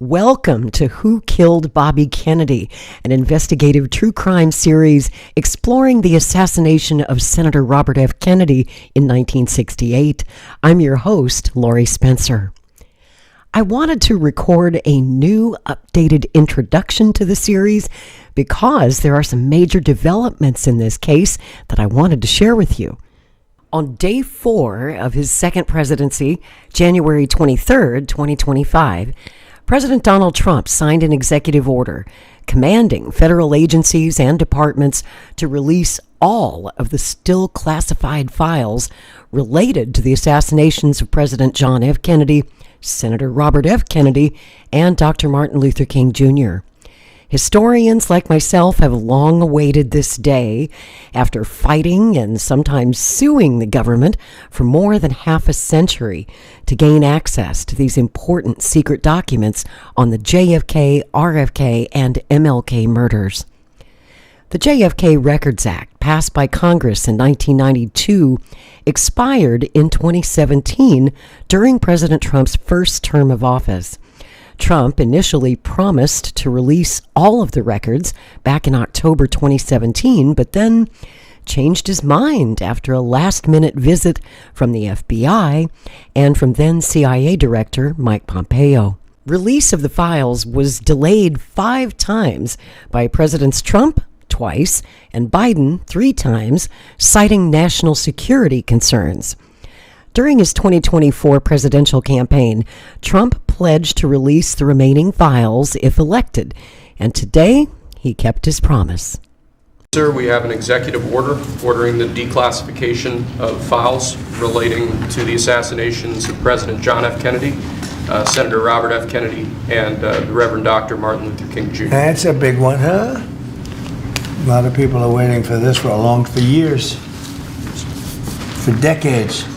Welcome to Who Killed Bobby Kennedy, an investigative true crime series exploring the assassination of Senator Robert F. Kennedy in 1968. I'm your host, Laurie Spencer. I wanted to record a new, updated introduction to the series because there are some major developments in this case that I wanted to share with you. On day 4 of his second presidency, January 23rd, 2025, President Donald Trump signed an executive order commanding federal agencies and departments to release all of the still classified files related to the assassinations of President John F. Kennedy, Senator Robert F. Kennedy, and Dr. Martin Luther King Jr. Historians like myself have long awaited this day after fighting and sometimes suing the government for more than half a century to gain access to these important secret documents on the JFK, RFK, and MLK murders. The JFK Records Act, passed by Congress in 1992, expired in 2017 during President Trump's first term of office. Trump initially promised to release all of the records back in October 2017, but then changed his mind after a last-minute visit from the FBI and from then CIA Director Mike Pompeo. Release of the files was delayed 5 times by Presidents Trump, twice, and Biden 3 times, citing national security concerns. During his 2024 presidential campaign, Trump pledged to release the remaining files if elected, and today he kept his promise. Sir, we have an executive order ordering the declassification of files relating to the assassinations of President John F. Kennedy, Senator Robert F. Kennedy, and the Reverend Dr. Martin Luther King Jr. That's a big one, huh? A lot of people are waiting for this for years, for decades.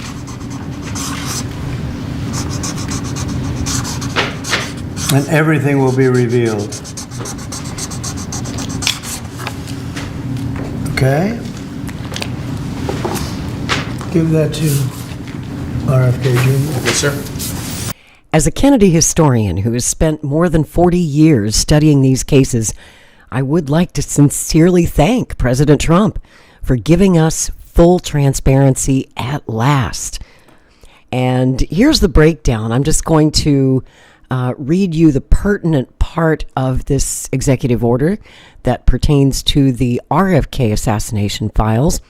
And everything will be revealed. Okay? Give that to RFK Jr. Yes, sir. As a Kennedy historian who has spent more than 40 years studying these cases, I would like to sincerely thank President Trump for giving us full transparency at last. And here's the breakdown. I'm just going to read you the pertinent part of this executive order that pertains to the RFK assassination files.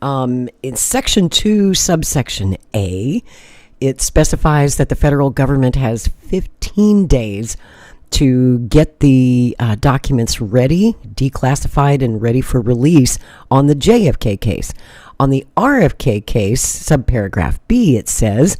In Section 2, subsection A, it specifies that the federal government has 15 days to get the documents ready, declassified, and ready for release on the JFK case. On the RFK case, subparagraph B, it says,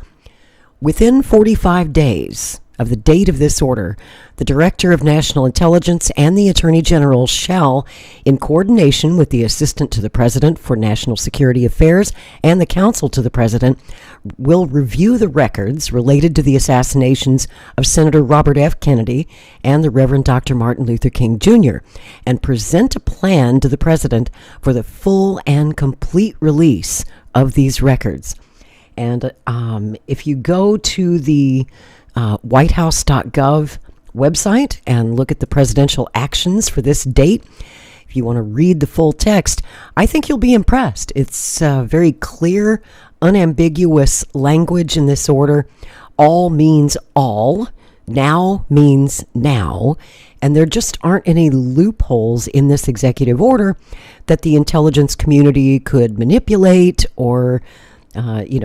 within 45 days of the date of this order, the Director of National Intelligence and the Attorney General shall, in coordination with the Assistant to the President for National Security Affairs and the Counsel to the President, will review the records related to the assassinations of Senator Robert F. Kennedy and the Reverend Dr. Martin Luther King Jr. and present a plan to the President for the full and complete release of these records. And if you go to the whitehouse.gov website and look at the presidential actions for this date, if you want to read the full text, I think you'll be impressed. It's very clear, unambiguous language in this order. All means all. Now means now. And there just aren't any loopholes in this executive order that the intelligence community could manipulate or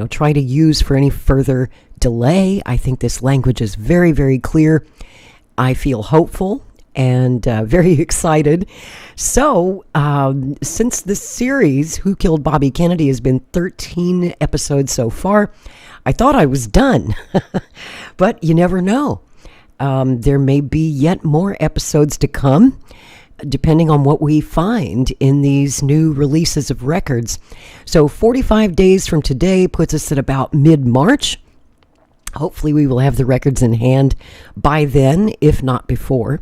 try to use for any further delay. I think this language is very, very clear. I feel hopeful and very excited. So, since this series, Who Killed Bobby Kennedy, has been 13 episodes so far, I thought I was done. But you never know. There may be yet more episodes to come, depending on what we find in these new releases of records. So 45 days from today puts us at about mid-March. Hopefully we will have the records in hand by then, if not before.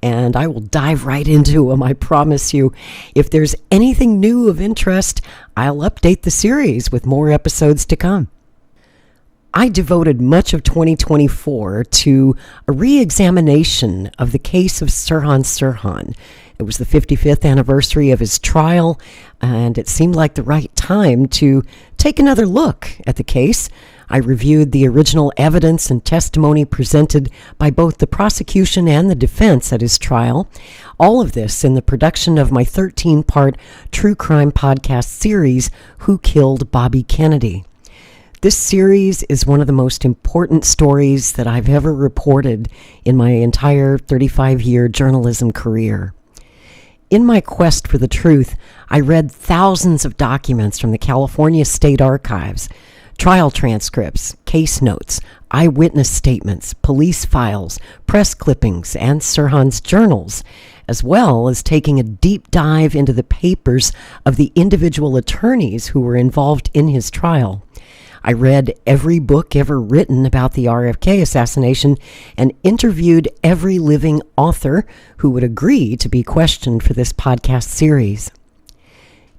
And I will dive right into them, I promise you. If there's anything new of interest, I'll update the series with more episodes to come. I devoted much of 2024 to a re-examination of the case of Sirhan Sirhan. It was the 55th anniversary of his trial, and it seemed like the right time to take another look at the case. I reviewed the original evidence and testimony presented by both the prosecution and the defense at his trial. All of this in the production of my 13-part true crime podcast series, Who Killed Bobby Kennedy? This series is one of the most important stories that I've ever reported in my entire 35-year journalism career. In my quest for the truth, I read thousands of documents from the California State Archives, trial transcripts, case notes, eyewitness statements, police files, press clippings, and Sirhan's journals, as well as taking a deep dive into the papers of the individual attorneys who were involved in his trial. I read every book ever written about the RFK assassination and interviewed every living author who would agree to be questioned for this podcast series.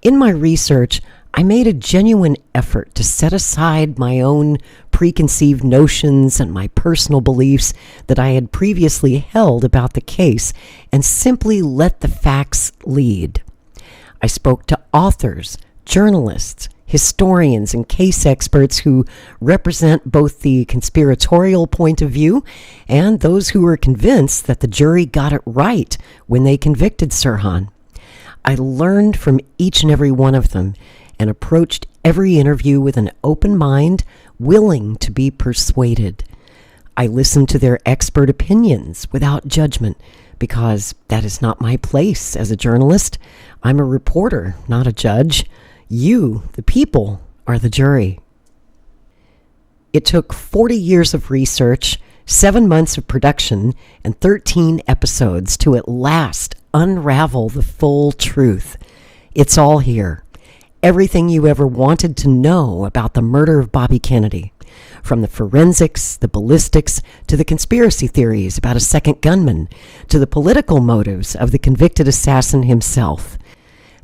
In my research, I made a genuine effort to set aside my own preconceived notions and my personal beliefs that I had previously held about the case and simply let the facts lead. I spoke to authors, journalists, historians, and case experts who represent both the conspiratorial point of view and those who were convinced that the jury got it right when they convicted Sirhan. I learned from each and every one of them and approached every interview with an open mind, willing to be persuaded. I listened to their expert opinions without judgment because that is not my place as a journalist. I'm a reporter, not a judge. You, the people, are the jury. It took 40 years of research, 7 months of production, and 13 episodes to at last unravel the full truth. It's all here. Everything you ever wanted to know about the murder of Bobby Kennedy, from the forensics, the ballistics, to the conspiracy theories about a second gunman, to the political motives of the convicted assassin himself.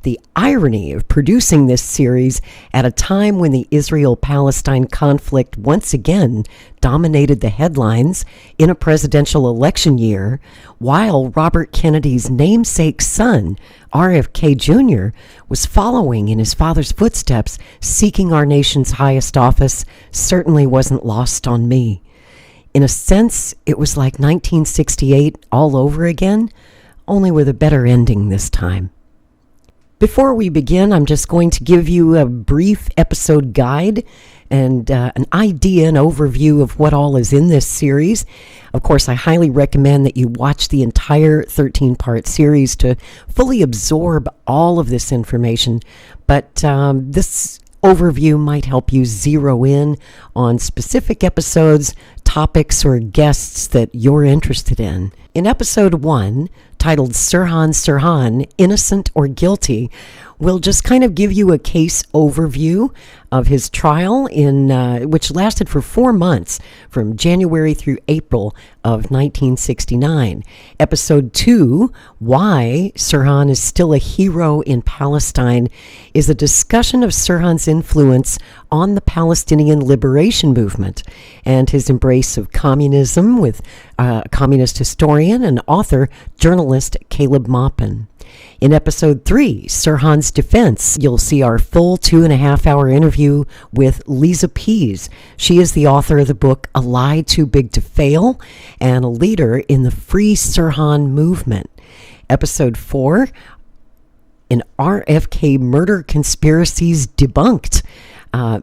The irony of producing this series at a time when the Israel-Palestine conflict once again dominated the headlines in a presidential election year, while Robert Kennedy's namesake son, RFK Jr., was following in his father's footsteps, seeking our nation's highest office, certainly wasn't lost on me. In a sense, it was like 1968 all over again, only with a better ending this time. Before we begin, I'm just going to give you a brief episode guide and an idea, an overview of what all is in this series. Of course, I highly recommend that you watch the entire 13-part series to fully absorb all of this information, but this overview might help you zero in on specific episodes, topics, or guests that you're interested in. In episode 1, titled Sirhan Sirhan, Innocent or Guilty, we'll just kind of give you a case overview of his trial, which lasted for 4 months, from January through April of 1969. Episode 2, Why Sirhan is Still a Hero in Palestine, is a discussion of Sirhan's influence on the Palestinian liberation movement and his embrace of communism with communist historian and author, journalist Caleb Maupin. In episode 3, Sirhan's Defense, you'll see our full 2.5-hour interview with Lisa Pease. She is the author of the book A Lie Too Big to Fail and a leader in the Free Sirhan movement. Episode 4, an RFK murder conspiracies debunked.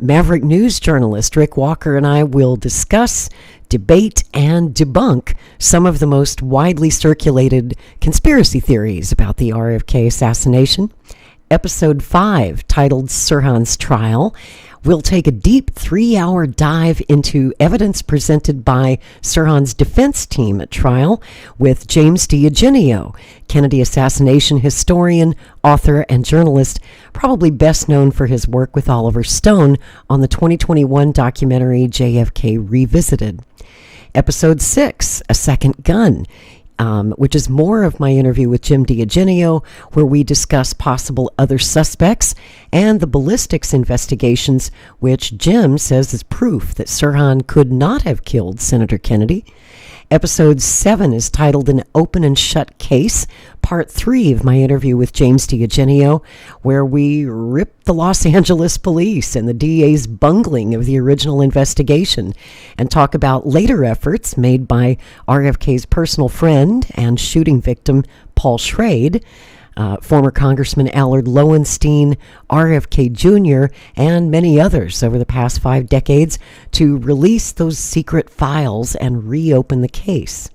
Maverick News journalist Rick Walker and I will discuss, debate, and debunk some of the most widely circulated conspiracy theories about the RFK assassination. Episode 5, titled Sirhan's Trial, we'll take a deep 3-hour dive into evidence presented by Sirhan's defense team at trial with James D'Eugenio, Kennedy assassination historian, author, and journalist, probably best known for his work with Oliver Stone on the 2021 documentary JFK Revisited. Episode 6, A Second Gun. which is more of my interview with Jim D'Eugenio, where we discuss possible other suspects and the ballistics investigations, which Jim says is proof that Sirhan could not have killed Senator Kennedy. Episode 7 is titled An Open and Shut Case, Part 3 of my interview with James D'Eugenio, where we rip the Los Angeles police and the DA's bungling of the original investigation and talk about later efforts made by RFK's personal friend and shooting victim Paul Schrade, former Congressman Allard Lowenstein, RFK Jr., and many others over the past 5 decades to release those secret files and reopen the case.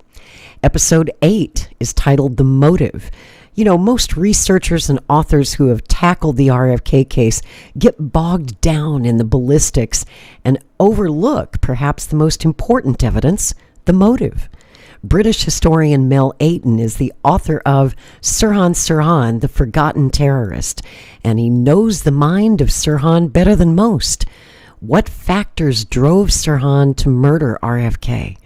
Episode 8 is titled The Motive. You know, most researchers and authors who have tackled the RFK case get bogged down in the ballistics and overlook perhaps the most important evidence, the motive. British historian Mel Ayton is the author of Sirhan Sirhan, The Forgotten Terrorist, and he knows the mind of Sirhan better than most. What factors drove Sirhan to murder RFK?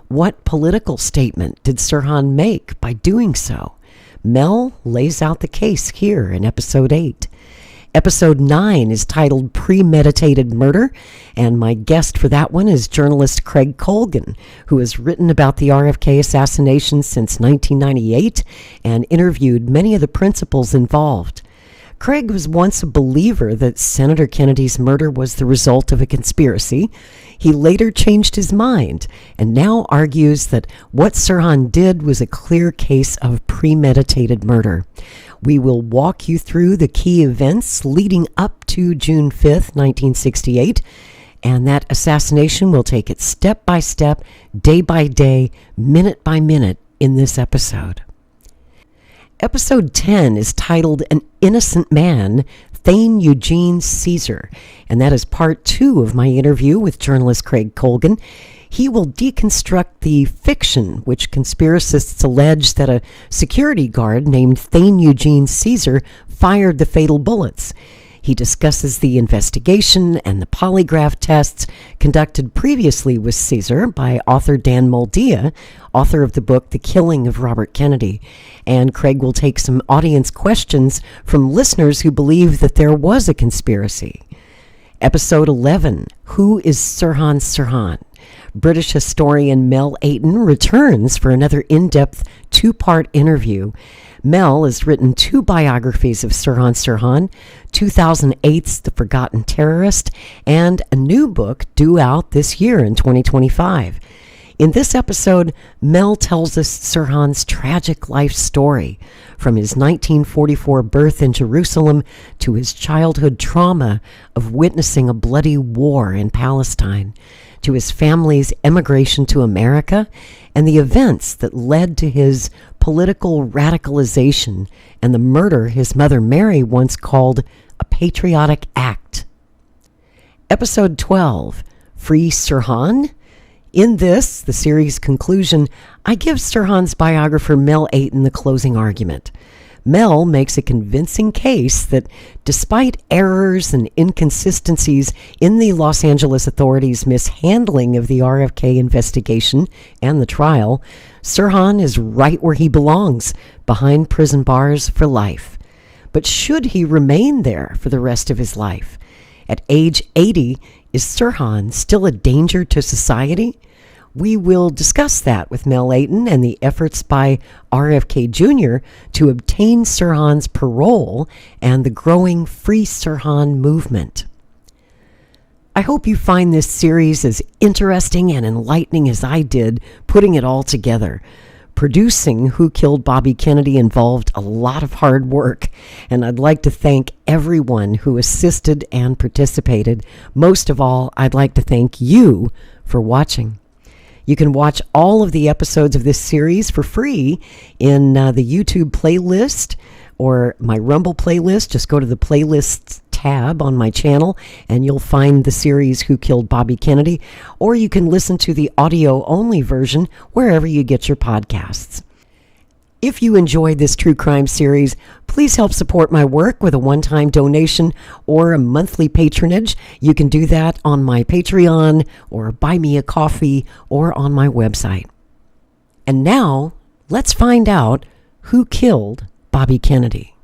What political statement did Sirhan make by doing so? Mel lays out the case here in Episode 8. Episode 9 is titled Premeditated Murder, and my guest for that one is journalist Craig Colgan, who has written about the RFK assassination since 1998 and interviewed many of the principals involved. Craig was once a believer that Senator Kennedy's murder was the result of a conspiracy. He later changed his mind and now argues that what Sirhan did was a clear case of premeditated murder. We will walk you through the key events leading up to June 5th, 1968, and that assassination will take it step by step, day by day, minute by minute in this episode. Episode 10 is titled An Innocent Man, Thane Eugene Caesar, and that is part 2 of my interview with journalist Craig Colgan. He will deconstruct the fiction which conspiracists allege that a security guard named Thane Eugene Caesar fired the fatal bullets. He discusses the investigation and the polygraph tests conducted previously with Caesar by author Dan Moldea, author of the book The Killing of Robert Kennedy. And Craig will take some audience questions from listeners who believe that there was a conspiracy. Episode 11, Who is Sirhan Sirhan? British historian Mel Ayton returns for another in-depth 2-part interview. Mel has written 2 biographies of Sirhan Sirhan, 2008's The Forgotten Terrorist, and a new book due out this year in 2025. In this episode, Mel tells us Sirhan's tragic life story, from his 1944 birth in Jerusalem to his childhood trauma of witnessing a bloody war in Palestine, to his family's emigration to America, and the events that led to his political radicalization and the murder his mother Mary once called a patriotic act. Episode 12, Free Sirhan? In this, the series' conclusion, I give Sirhan's biographer Mel Ayton the closing argument. Mel makes a convincing case that despite errors and inconsistencies in the Los Angeles authorities' mishandling of the RFK investigation and the trial, Sirhan is right where he belongs, behind prison bars for life. But should he remain there for the rest of his life? At age 80, is Sirhan still a danger to society? We will discuss that with Mel Ayton and the efforts by RFK Jr. to obtain Sirhan's parole and the growing Free Sirhan movement. I hope you find this series as interesting and enlightening as I did putting it all together. Producing Who Killed Bobby Kennedy involved a lot of hard work, and I'd like to thank everyone who assisted and participated. Most of all, I'd like to thank you for watching. You can watch all of the episodes of this series for free in the YouTube playlist or my Rumble playlist. Just go to the playlists tab on my channel and you'll find the series Who Killed Bobby Kennedy, or you can listen to the audio-only version wherever you get your podcasts. If you enjoyed this true crime series, please help support my work with a one-time donation or a monthly patronage. You can do that on my Patreon or buy me a coffee or on my website. And now, Let's find out who killed Bobby Kennedy.